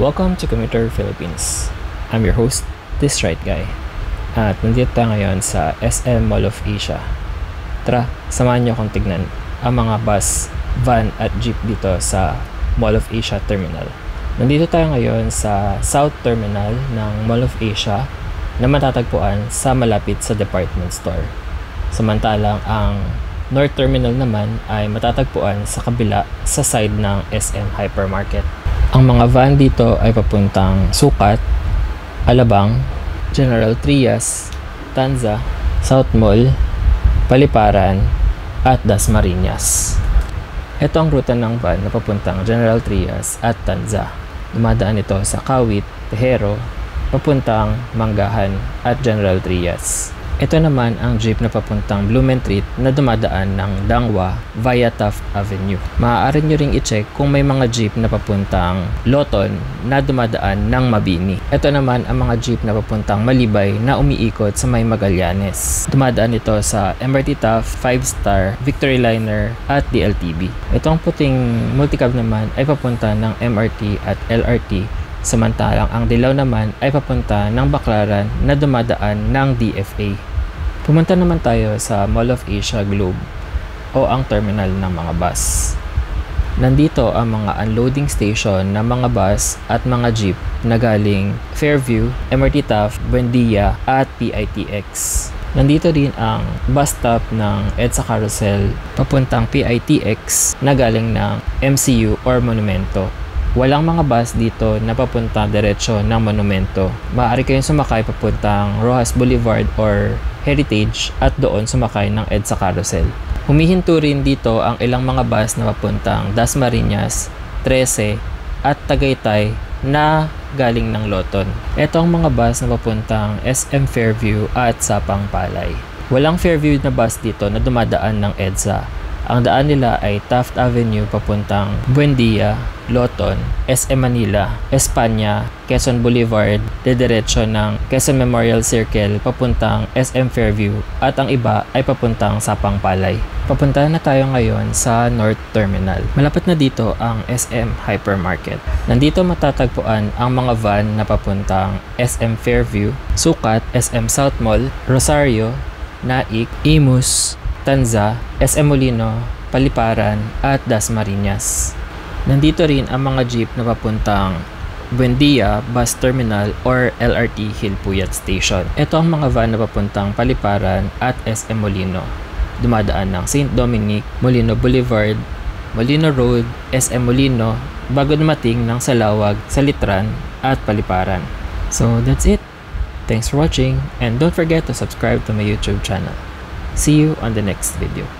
Welcome to Commuter Philippines. I'm your host, This Right Guy. At nandito tayo ngayon sa SM Mall of Asia. Tara, samahan niyo akong tignan ang mga bus, van at jeep dito sa Mall of Asia Terminal. Nandito tayo ngayon sa South Terminal ng Mall of Asia na matatagpuan sa malapit sa department store. Samantalang ang North Terminal naman ay matatagpuan sa kabila sa side ng SM Hypermarket. Ang mga van dito ay papuntang Sukat, Alabang, General Trias, Tanza, South Mall, Paliparan, at Dasmariñas. Ito ang ruta ng van na papuntang General Trias at Tanza. Dumadaan ito sa Kawit, Tejero, papuntang Manggahan at General Trias. Ito naman ang jeep na papuntang Blumentritt na dumadaan ng Dangwa via Taft Avenue. Maaari nyo ring i-check kung may mga jeep na papuntang Loton na dumadaan ng Mabini. Ito naman ang mga jeep na papuntang Malibay na umiikot sa may Magallanes. Dumadaan ito sa MRT Taft, 5-star, Victory Liner at DLTB. Itong puting multicab naman ay papunta ng MRT at LRT. Samantalang ang dilaw naman ay papunta ng Baclaran na dumadaan ng DFA. Pumunta naman tayo sa Mall of Asia Globe o ang terminal ng mga bus. Nandito ang mga unloading station ng mga bus at mga jeep na galing Fairview, MRT Taft, Buendia at PITX. Nandito din ang bus stop ng EDSA Carousel papuntang PITX na galing ng MCU or Monumento. Walang mga bus dito na papunta diretsyo ng Monumento. Maaari kayong sumakay papuntang Rojas Boulevard or Heritage at doon sumakay ng EDSA Carousel. Humihinto rin dito ang ilang mga bus na papuntang Dasmariñas, 13 at Tagaytay na galing ng Loton. Ito ang mga bus na papuntang SM Fairview at Sapang Palay. Walang Fairview na bus dito na dumadaan ng EDSA. Ang daan nila ay Taft Avenue papuntang Buendia, Loton, SM Manila, Espanya, Quezon Boulevard, dediretso ng Quezon Memorial Circle papuntang SM Fairview at ang iba ay papuntang Sapang Palay. Papuntahan na tayo ngayon sa North Terminal. Malapit na dito ang SM Hypermarket. Nandito matatagpuan ang mga van na papuntang SM Fairview, Sukat, SM South Mall, Rosario, Naik, Imus, Tanza, SM Molino, Paliparan at Dasmariñas. Nandito rin ang mga jeep na papuntang Buendia Bus Terminal or LRT Hilpuyat Station. Ito ang mga van na papuntang Paliparan at SM Molino. Dumadaan ng St. Dominic, Molino Boulevard, Molino Road, SM Molino, bago dumating ng Salawag, Salitran at Paliparan. So that's it. Thanks for watching and don't forget to subscribe to my YouTube channel. See you on the next video.